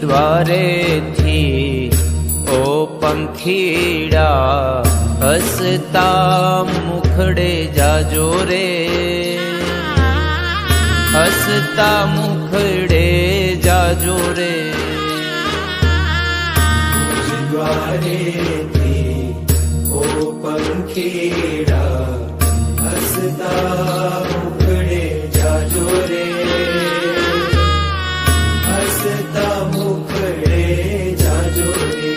દ્વારેથી ઓ પંખીડા હસતા મુખડે જાજો રે, હસતા મુખડે જાજો રે. દ્વારેથી ઓ પંખીડા હસતા મુખડે જાજો રે, હસતા મુખડે જાજો રે.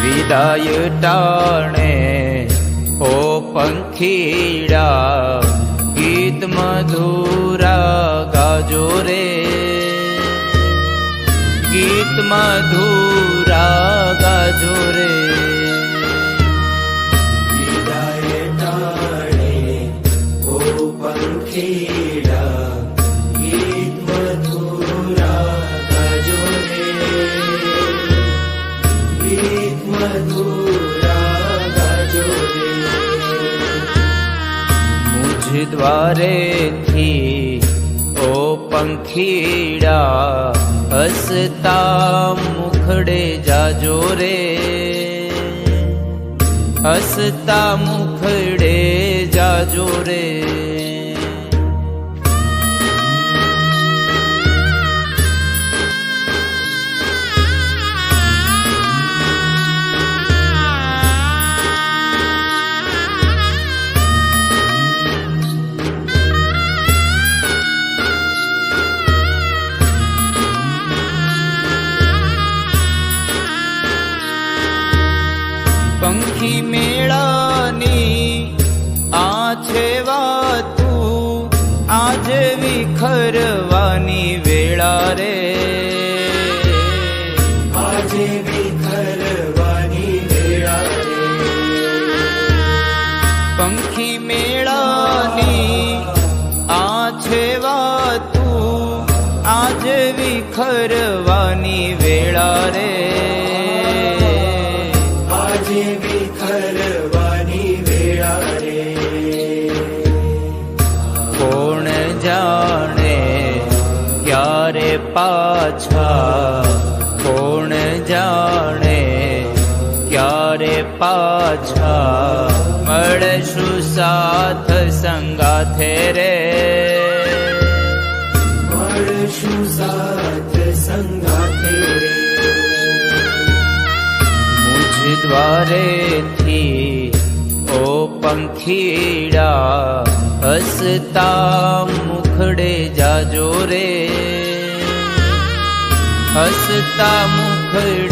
વિદાય ટાણે ઓ પંખીડા ગીત મધુરા ગાજો રે, ગીત મધુરા ગાજો રે. વિદાય ટાણે ઓ પંખીડા ગીત મધુરા ગાજો રે, ગીત મધુરા ગાજો રે. મુજ દ્વારેથી ઓ પંખીડા હસતા મુખડે જાજો રે, હસતા મુખડે જાજો રે. પંખી મેળાની આ છે વાતું, આજ વિખરવાની વેળા રે, આજે વિખરવાની વેળા રે. પંખી મેળાની આ છે વાતું, આજ વિખરવાની વેળા રે, આજે વિખરવાની વેળા રે. કોણ જાણે ક્યારે પાછા, કોણ જાણે ક્યારે પાછા મળશું સાથ સંગાથે રે, મળશું સાથ સંગાથે રે. દ્વારેથી ઓ પંખીડા હસતા મુખડે જાજો રે, હસતા મુખડે